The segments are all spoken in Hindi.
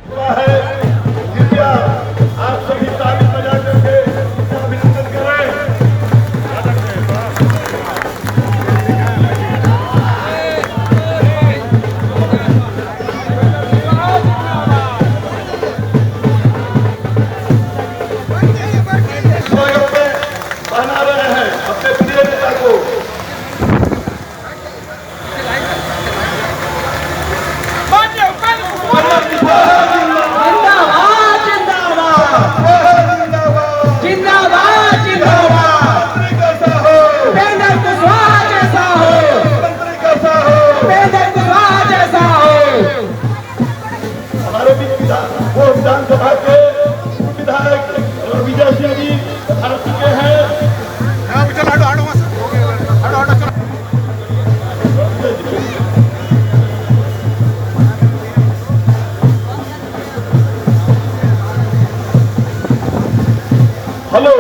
है। कृपया आप सभी ताली बजा करके अभिनंदन करें। स्वागत में बना रहे हैं अपने प्रिय नेता को। विधानसभा के विधायक विजय सिंह जी आ चुके हैं। हेलो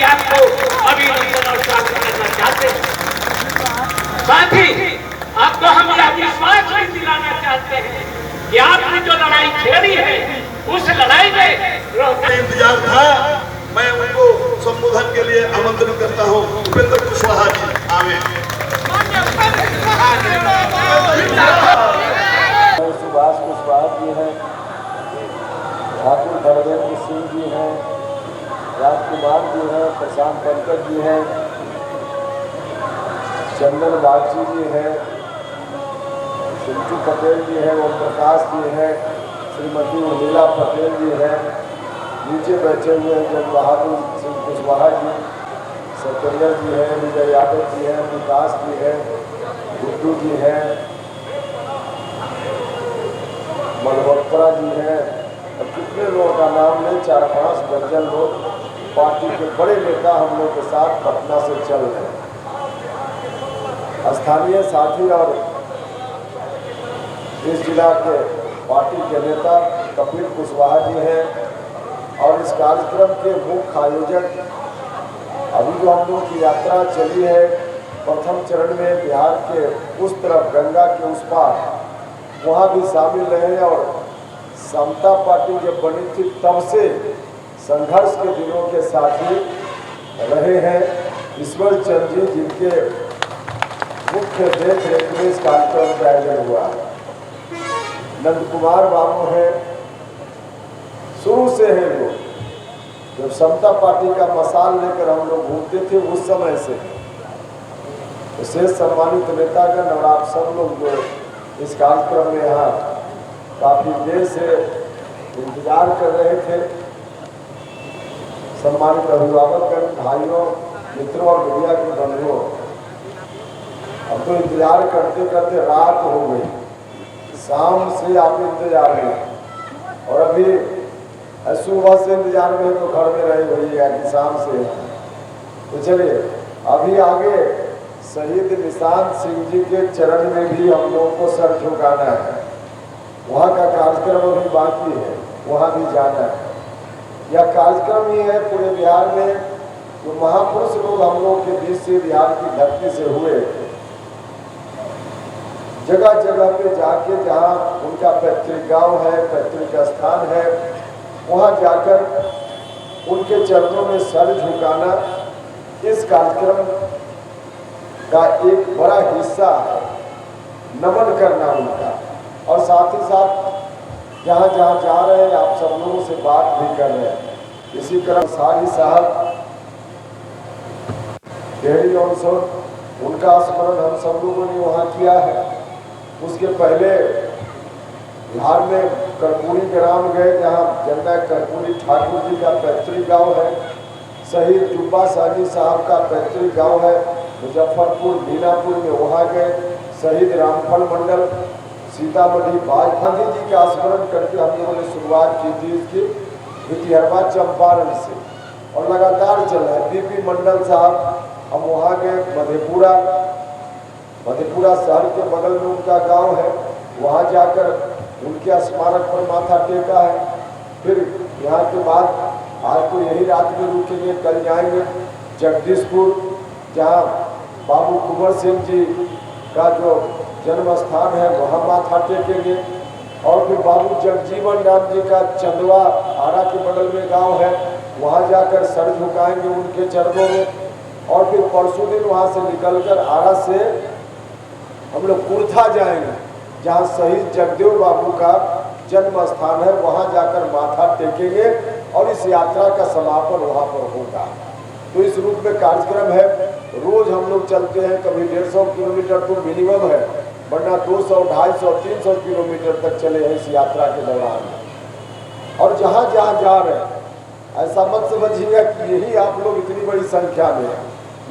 आपको अभिनंदन और स्वागत करना चाहते हैं। साथ ही आपको हम यह विश्वास भी दिलाना चाहते हैं कि आपने जो लड़ाई छेड़ी है उस लड़ाई में इंतजार था। मैं उनको संबोधन के लिए आमंत्रित करता हूँ। उपेंद्र कुशवाहा जी आवे। सुभाष कुशवाहा जी हैं, ठाकुर धर्मेंद्र सिंह जी हैं, राजकुमार जी हैं, प्रशांत पंकज जी हैं, चंदन बागची जी हैं, चिंटू पटेल जी हैं, ओम प्रकाश जी हैं, श्रीमती उर्मिला पटेल जी हैं, नीचे बैठे हुए हैं जन बहादुर सिंह कुशवाहा जी, सत्येंद्र जी हैं, विजय यादव जी हैं, विकास जी हैं, गुड्डू जी हैं, मलहोत्रा जी हैं, और कितने लोगों का नाम ले 4-5 दर्जन लोग पार्टी के बड़े नेता हम लोग के साथ पटना से चल रहे हैं। स्थानीय साथी और इस जिला के पार्टी के नेता कपिल कुशवाहा जी हैं और इस कार्यक्रम के मुख्य आयोजक अभी जो हम लोग की यात्रा चली है, प्रथम चरण में बिहार के उस तरफ गंगा के उस पार वहाँ भी शामिल रहे और समता पार्टी जब बनी थी तब से संघर्ष के दिनों के साथी रहे हैं ईश्वर चंद जी, जिनके मुख्य देख रेख में इस कार्यक्रम का आयोजन हुआ है। नंद कुमार बाबू हैं, शुरू से है वो, जब समता पार्टी का मसाल लेकर हम लोग घूमते थे उस समय से विशेष सम्मानित नेतागण और आप सब लोग जो इस कार्यक्रम में यहाँ काफी देर से इंतजार कर रहे थे। सम्मानित अभिभावकगण, भाइयों, मित्रों और मीडिया के बंधुओं, अब तो इंतजार करते करते रात हो गई, शाम से आप इंतजार में और अभी सुबह से इंतजार में तो घर में रहे हुई है कि शाम से। तो चलिए अभी आगे शहीद निशांत सिंह जी के चरण में भी हम लोगों को सर झुकाना है। वहाँ का कार्यक्रम अभी बाकी है, वहाँ भी जाना है। यह कार्यक्रम ही है पूरे बिहार में जो महापुरुष लोग हम लोग के बीच से बिहार की धरती से हुए, जगह जगह पे जाके जहाँ उनका पैतृक गांव है, पैतृक स्थान है, वहाँ जाकर उनके चरणों में सर झुकाना इस कार्यक्रम का एक बड़ा हिस्सा है, नमन करना उनका। और साथ ही साथ जहाँ जहाँ जा रहे हैं आप सब लोगों से बात भी कर रहे हैं। इसी तरह सारी साहब डेहरी ऑनसोन उनका स्मरण हम सब लोगों ने वहाँ किया है। उसके पहले बिहार में कर्पूरी ग्राम गए जहाँ जननायक कर्पूरी ठाकुर जी का पैतृक गांव है, शहीद जुब्बा सानी साहब का पैतृक गांव है मुजफ्फरपुर मीनापुर में, वहाँ गए। शहीद रामफल मंडल सीतामढ़ी बाज गांधी जी का स्मरण करके हम लोगों ने शुरुआत की थी इसकी भितिहरवा चंपारण से और लगातार चल रहा है। बीपी मंडल साहब हम वहाँ गए, मधेपुरा मधेपुरा शहर के बगल में उनका गांव है, वहां जाकर उनके स्मारक पर माथा टेका है। फिर यहाँ के बाद आज तो यही रात में रुकेंगे, कल जाएंगे जगदीशपुर, जहाँ बाबू कुंवर सिंह जी का जो जन्म स्थान है वहाँ माथा टेकेंगे। और फिर बाबू जगजीवन राम जी का चंदवा आरा के बगल में गांव है, वहाँ जाकर सर झुकाएंगे उनके चरणों में। और फिर परसों दिन वहाँ से निकलकर आरा से हम लोग कुर्था जाएंगे, जहाँ शहीद जगदेव बाबू का जन्म स्थान है, वहाँ जाकर माथा टेकेंगे और इस यात्रा का समापन वहाँ पर होगा। तो इस रूप में कार्यक्रम है। रोज हम लोग चलते हैं, कभी 150 किलोमीटर तो मिनिमम है, वरना 200, 250, 300 किलोमीटर तक चले हैं इस यात्रा के दौरान। और जहाँ जहाँ जा रहे हैं, ऐसा मत समझिएगा कि यही आप लोग इतनी बड़ी संख्या में हैं।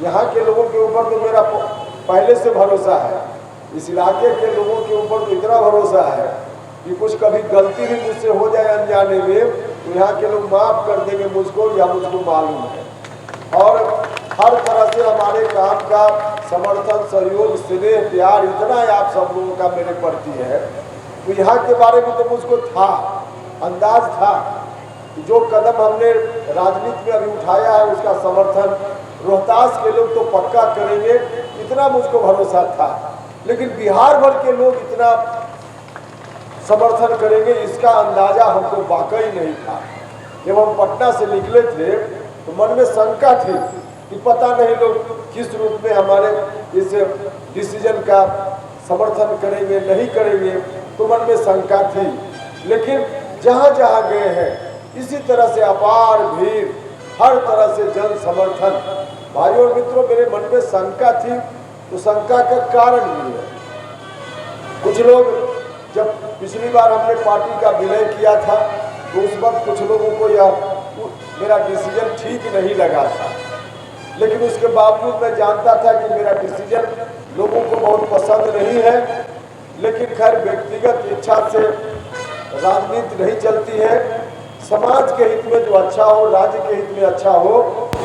यहाँ के लोगों के ऊपर तो मेरा पहले से भरोसा है, इस इलाके के लोगों के ऊपर तो इतना भरोसा है कि कुछ कभी गलती भी मुझसे हो जाए अनजाने में तो यहाँ के लोग माफ़ कर देंगे मुझको, या मुझको मालूम है। और हर तरह से हमारे काम का समर्थन, सहयोग, स्नेह, प्यार इतना है आप सब लोगों का मेरे प्रति है। तो यहाँ के बारे में तो मुझको था, अंदाज था कि जो कदम हमने राजनीति में अभी उठाया है उसका समर्थन रोहतास के लोग तो पक्का करेंगे, इतना मुझको भरोसा था। लेकिन बिहार भर के लोग इतना समर्थन करेंगे इसका अंदाजा हमको वाकई नहीं था। जब हम पटना से निकले थे तो मन में शंका थी कि पता नहीं लोग किस रूप में हमारे इस डिसीजन का समर्थन करेंगे नहीं करेंगे, तो मन में शंका थी। लेकिन जहाँ जहाँ गए हैं इसी तरह से अपार भीड़, हर तरह से जन समर्थन। भाइयों और मित्रों, मेरे मन में शंका थी तो शंका का कारण भी है। कुछ लोग, जब पिछली बार हमने पार्टी का विलय किया था तो उस वक्त कुछ लोगों को यह मेरा डिसीजन ठीक नहीं लगा था, लेकिन उसके बावजूद मैं जानता था कि मेरा डिसीजन लोगों को बहुत पसंद नहीं है। लेकिन खैर व्यक्तिगत इच्छा से राजनीति नहीं चलती है। समाज के हित में जो अच्छा हो, राज्य के हित में अच्छा हो,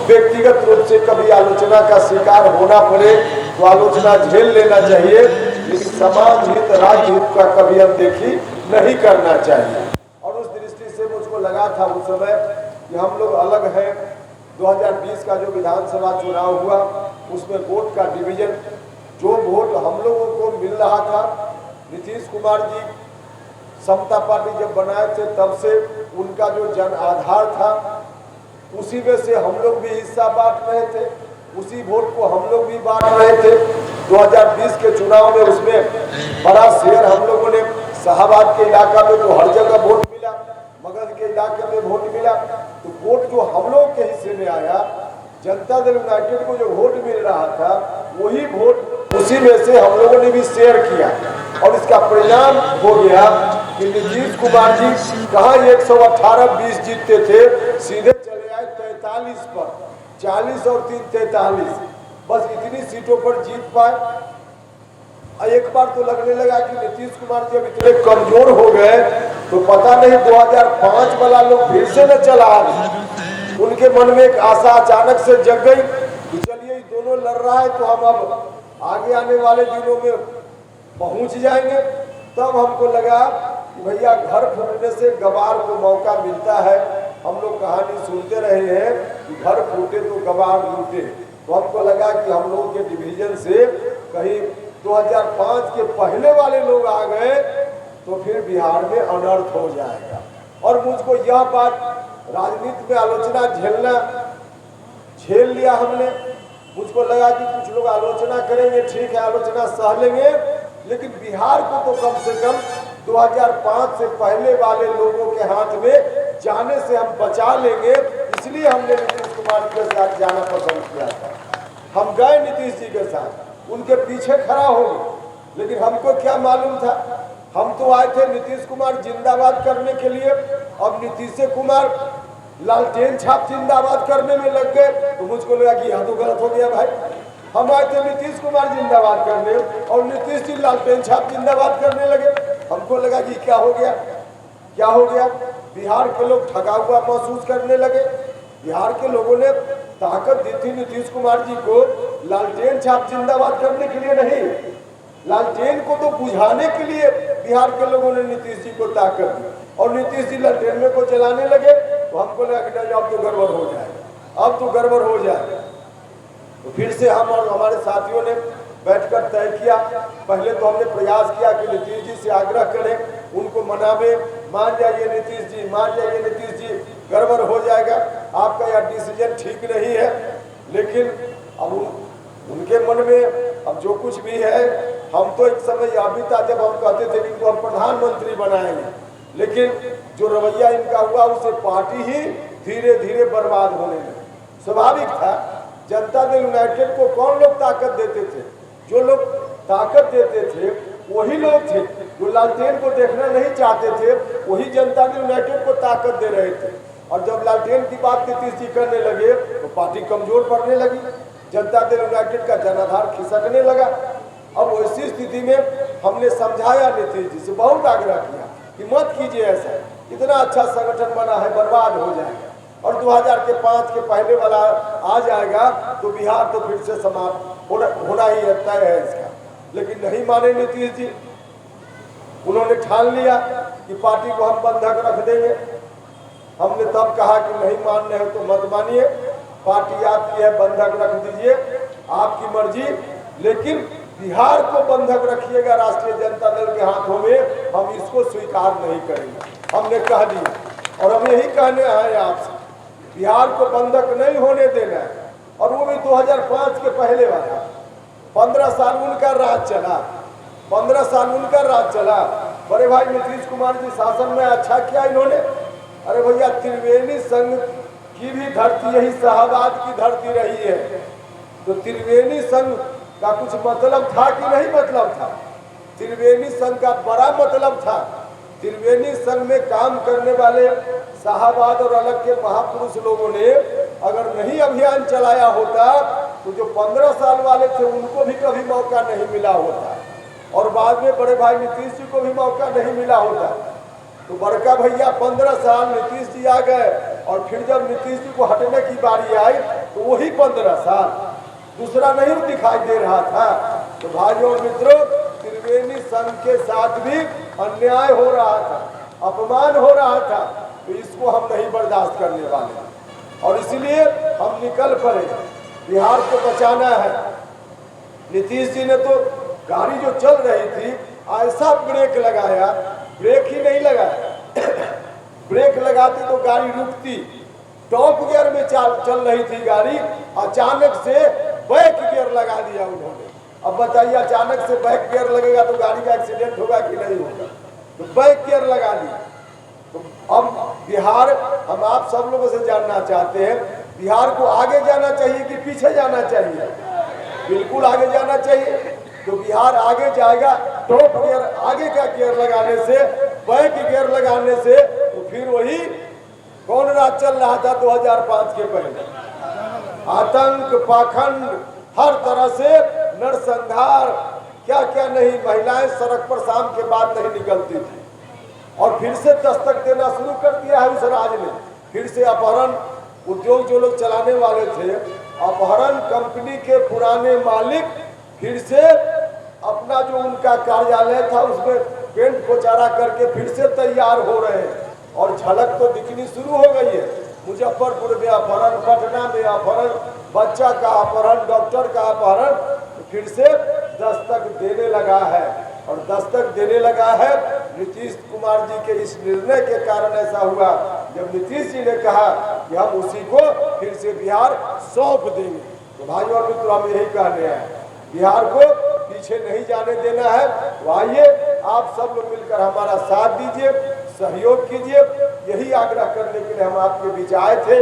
व्यक्तिगत रूप से कभी आलोचना का शिकार होना पड़े तो आलोचना झेल लेना चाहिए, लेकिन समाज हित, राज्य हित का कभी अनदेखी नहीं करना चाहिए। और उस दृष्टि से मुझको लगा था उस समय कि हम लोग अलग हैं। 2020 का जो विधानसभा चुनाव हुआ उसमें वोट का डिवीजन, जो वोट हम लोगों को मिल रहा था, नीतीश कुमार जी समता पार्टी जब बनाए थे तब से उनका जो जन आधार था उसी में से हम लोग भी हिस्सा बांट रहे थे, उसी वोट को हम लोग भी बांट रहे थे। 2020 के चुनाव में उसमें बड़ा शेयर हम लोगों ने, शाहबाद के इलाका में तो हर जगह वोट मिला, मगध के इलाके में वोट मिला, तो वोट जो हम लोग के हिस्से में आया, जनता दल यूनाइटेड को जो वोट मिल रहा था वही वोट उसी में से हम लोगों ने भी शेयर किया। और इसका परिणाम हो गया कि नीतीश कुमार जी कहाँ 118-20 जीतते थे, सीधे चले आए 43 पर, 40 और 3 43, बस इतनी सीटों पर जीत पाए। एक बार तो लगने लगा कि नीतीश कुमार जब इतने कमजोर हो गए तो पता नहीं 2005 वाला लोग फिर से न चला आ। उनके मन में एक आशा अचानक से जग गई कि चलिए दोनों लड़ रहा है तो हम अब आगे आने वाले दिनों में पहुंच जाएंगे। तब हमको लगा कि भैया घर फूटने से गवार को मौका मिलता है। हम लोग कहानी सुनते रहे हैं कि घर फूटे तो गवार लूटे, तो हमको लगा कि हम लोगों के डिवीजन से कहीं 2005 के पहले वाले लोग आ गए तो फिर बिहार में अनर्थ हो जाएगा। और मुझको यह बात, राजनीति में आलोचना झेल लिया हमने। मुझको लगा कि कुछ लोग आलोचना करेंगे, ठीक है आलोचना सह लेंगे, लेकिन बिहार को तो कम से कम 2005 से पहले वाले लोगों के हाथ में जाने से हम बचा लेंगे। इसलिए हमने नीतीश कुमार जी के साथ जाना पसंद किया था। हम गए नीतीश जी के साथ, उनके पीछे खड़ा हो गए, लेकिन हमको क्या मालूम था, हम तो आए थे नीतीश कुमार जिंदाबाद करने के लिए। अब नीतीश कुमार लालटेन छाप जिंदाबाद करने में लग गए तो मुझको लगा कि यह तो गलत हो गया भाई। हम आए थे नीतीश कुमार जिंदाबाद करने और नीतीश जी लालटेन छाप जिंदाबाद करने लगे। हमको लगा कि क्या हो गया, क्या हो गया। बिहार के लोग ठगा हुआ महसूस करने लगे। बिहार के लोगों ने ताकत दी थी नीतीश कुमार जी को लालटेन छाप जिंदाबाद करने के लिए नहीं, लालटेन को तो बुझाने के लिए बिहार के लोगों ने नीतीश जी को ताकत दी और नीतीश जी लालटेन में को जलाने लगे तो हमको लगा कि नहीं अब तो गड़बड़ हो जाएगा, अब तो गड़बड़ हो जाएगा। तो फिर से हम और हमारे साथियों ने बैठकर तय किया। पहले तो हमने प्रयास किया कि नीतीश जी से आग्रह करें, उनको मनावे, मान जाइए नीतीश जी, मान जाइए नीतीश जी, गड़बड़ हो जाएगा, आपका यह डिसीजन ठीक नहीं है। लेकिन अब उनके मन में अब जो कुछ भी है, हम तो एक समय यह भी था जब हम कहते थे कि इनको हम प्रधानमंत्री बनाएंगे, लेकिन जो रवैया इनका हुआ उसे पार्टी ही धीरे धीरे बर्बाद होने लगी। स्वाभाविक था, जनता दल यूनाइटेड को कौन लोग ताकत देते थे? जो लोग ताकत देते थे वही लोग थे जो लालटेन को देखना नहीं चाहते थे, वही जनता दल यूनाइटेड को ताकत दे रहे थे। और जब लालटेन की बात नीतीश जी करने लगे तो पार्टी कमजोर पड़ने लगी, जनता दल यूनाइटेड का जनाधार खिसकने लगा। अब ऐसी स्थिति में हमने समझाया नीतीश जी से, बहुत आग्रह किया कि मत कीजिए ऐसा, इतना अच्छा संगठन बना है, बर्बाद हो जाएगा और 2005 के पहले वाला आ जाएगा तो बिहार तो फिर से समाप्त होना ही तय है इसका। लेकिन नहीं माने नीतीश जी, उन्होंने ठान लिया कि पार्टी को हम बंधक रख देंगे। हमने तब कहा कि नहीं मानने हैं तो मत मानिए, पार्टी आपकी है, बंधक रख दीजिए, आपकी मर्जी, लेकिन बिहार को बंधक रखिएगा राष्ट्रीय जनता दल के हाथों में, हम इसको स्वीकार नहीं करेंगे। हमने कह दिया और हम यही कहने आए आपसे, बिहार को बंधक नहीं होने देना है। और वो भी 2005 के पहले वाला। 15 साल उनका राज चला, 15 साल उनका राज चला। बड़े भाई नीतीश कुमार जी शासन में अच्छा किया इन्होंने। अरे भैया, त्रिवेणी संघ की भी धरती यही शाहबाद की धरती रही है, तो त्रिवेणी संघ का कुछ मतलब था कि नहीं मतलब था? त्रिवेणी संघ का बड़ा मतलब था। त्रिवेणी संघ में काम करने वाले शाहबाद और अलग के महापुरुष लोगों ने अगर नहीं अभियान चलाया होता तो जो 15 साल वाले थे उनको भी कभी मौका नहीं मिला होता और बाद में बड़े भाई नीतीश जी को भी मौका नहीं मिला होता। तो बड़का भैया 15 साल नीतीश जी आ गए और फिर जब नीतीश जी को हटने की बारी आई तो वही 15 साल दूसरा नहीं दिखाई दे रहा था। तो भाइयों और मित्रों, त्रिवेणी संघ के साथ भी अन्याय हो रहा था, अपमान हो रहा था, तो इसको हम नहीं बर्दाश्त करने वाले और इसलिए हम निकल पड़े, बिहार को बचाना है। नीतीश जी ने तो गाड़ी जो चल रही थी ऐसा ब्रेक लगाया, ब्रेक ही नहीं लगाया ब्रेक लगाती तो गाड़ी रुकती, टॉप गियर में चल रही थी गाड़ी, अचानक से बैक गियर लगा दिया उन्होंने। अब बताइए, अचानक से बैक गियर लगेगा तो गाड़ी का एक्सीडेंट होगा कि नहीं होगा? तो बैक गियर लगा दिया। तो अब बिहार, हम आप सब लोगों से जानना चाहते हैं, बिहार को आगे जाना चाहिए कि पीछे जाना चाहिए? बिल्कुल आगे जाना चाहिए। तो बिहार आगे जाएगा, टॉप गियर आगे का गियर लगाने से, बैक गियर लगाने से, तो फिर वही कौन राज चल रहा था 2005 के पहले? आतंक, पाखंड, हर तरह से नरसंहार, क्या क्या नहीं, महिलाएं सड़क पर शाम के बाद नहीं निकलती थी और फिर से दस्तक देना शुरू कर दिया है उस राज ने। फिर से अपहरण, उद्योग जो लोग चलाने वाले थे, अपहरण कंपनी के पुराने मालिक फिर से अपना जो उनका कार्यालय था उसमें पेंट पोचारा करके फिर से तैयार हो रहे हैं और झलक तो दिखनी शुरू हो गई है। मुजफ्फरपुर में अपहरण, पटना में अपहरण, बच्चा का अपहरण, डॉक्टर का अपहरण, फिर से दस्तक देने लगा है और दस्तक देने लगा है। नीतीश कुमार जी के इस निर्णय के कारण ऐसा हुआ, जब नीतीश जी ने कहा कि हम उसी को फिर से बिहार सौंप देंगे। तो भाइयों और मित्रों, हम यही कहने हैं, बिहार को पीछे नहीं जाने देना है। तो आइए आप सब लोग मिलकर हमारा साथ दीजिए, सहयोग कीजिए। यही आग्रह करने के लिए हम आपके बीच आए थे।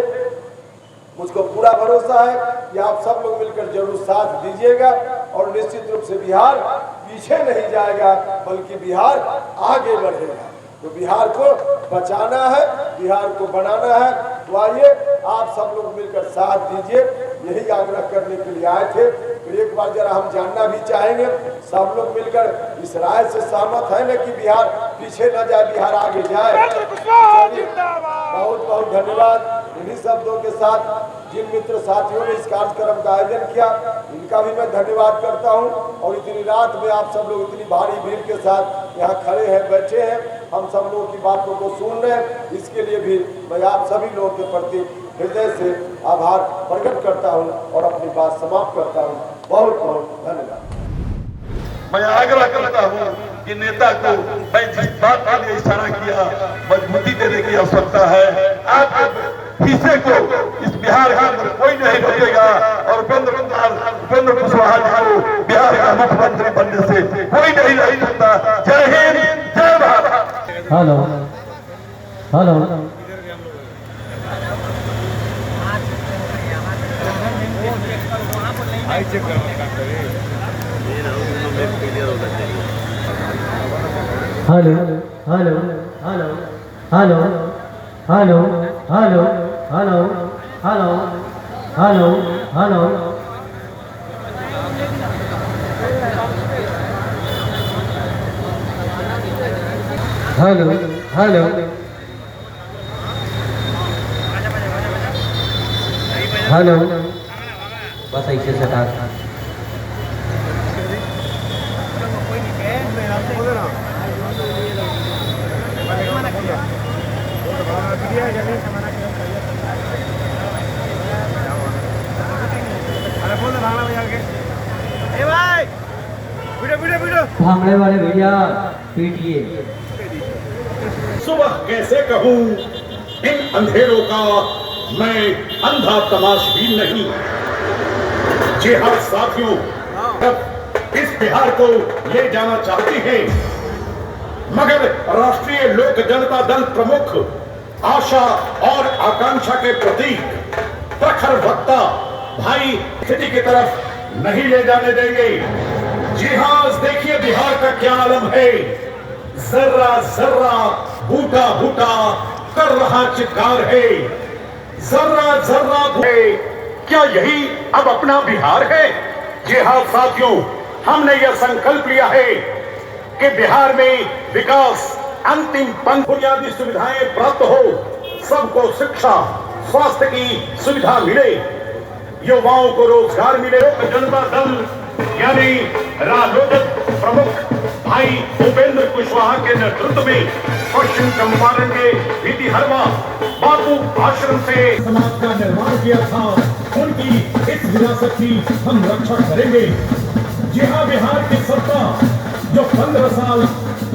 मुझको पूरा भरोसा है कि आप सब लोग मिलकर जरूर साथ दीजिएगा और निश्चित रूप से बिहार पीछे नहीं जाएगा, बल्कि बिहार आगे बढ़ेगा। तो बिहार को बचाना है, बिहार को बनाना है। तो आइए आप सब लोग मिलकर साथ दीजिए, यही आग्रह करने के लिए आए थे। तो एक बार जरा हम जानना भी चाहेंगे, सब लोग मिलकर इस राय से सहमत है न कि बिहार पीछे न जाए, बिहार आगे जाए? बहुत बहुत धन्यवाद। इन्हीं शब्दों के साथ जिन मित्र साथियों ने इस कार्यक्रम का आयोजन किया, इनका भी मैं धन्यवाद करता हूं। और इतनी रात में आप सब लोग इतनी भारी भीड़ के साथ यहाँ खड़े हैं, बैठे हैं, हम सब लोगों की बातों को सुन रहे हैं, इसके लिए भी मैं आप सभी लोगों के प्रति हृदय से आभार प्रकट करता हूं और अपनी बात समाप्त करता हूं। बहुत बहुत धन्यवाद। मैं आग्रह करता हूँ कि नेता को मैं जिस बात के लिए इशारा किया मजबूती देने की आवश्यकता है। आप हिस्से को इस बिहार के अंदर कोई नहीं रोकेगा और उपेंद्र कुशवाहा जी को बिहार का मुख्यमंत्री बनने से कोई नहीं रोक सकता। जय हिंद, जय Bharat. Hello hello hello hello hello hello hello hello hello hello hello hello hello hello hello बस ऐसे से था। भांगड़े वाले भैया पीटिए। सुबह कैसे कहूँ इन अंधेरों का मैं अंधा तमाशबीन नहीं। जी हाँ साथियों, अब इस बिहार को ले जाना चाहते हैं, मगर राष्ट्रीय लोक जनता दल प्रमुख आशा और आकांक्षा के प्रतीक प्रखर वक्ता भाई स्थिति की तरफ नहीं ले जाने देंगे। जी हाँ, देखिए बिहार का क्या आलम है। जर्रा जर्रा बूटा बूटा कर रहा चित्कार है। जर्रा जर्रा है, क्या यही अब अपना बिहार है? जी हाँ साथियों, हमने यह संकल्प लिया है कि बिहार में विकास अंतिम पंक्ति, बुनियादी सुविधाएं प्राप्त हो, सबको शिक्षा स्वास्थ्य की सुविधा मिले, युवाओं को रोजगार मिले। जनता दल यानी रालोद प्रमुख भाई उपेंद्र कुशवाहा के नेतृत्व में पश्चिम चंपारण के भितिहरवा बापू आश्रम से समाज का निर्माण किया था, उनकी इस विरासत की हम रक्षा करेंगे। जी हाँ, बिहार की सत्ता जो 15 साल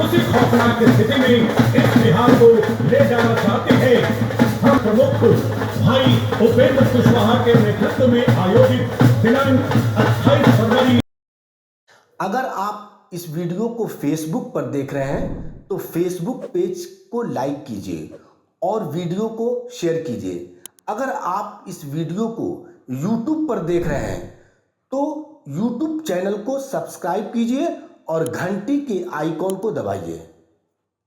उसी खौफनाक स्थिति में इस बिहार को ले जाना चाहते हैं, हम प्रमुख भाई उपेंद्र कुशवाहा के नेतृत्व में आयोजित दिनांक 28 फरवरी। अगर आप इस वीडियो को फेसबुक पर देख रहे हैं तो फेसबुक पेज को लाइक कीजिए और वीडियो को शेयर कीजिए। अगर आप इस वीडियो को यूट्यूब पर देख रहे हैं तो यूट्यूब चैनल को सब्सक्राइब कीजिए और घंटी के आइकॉन को दबाइए।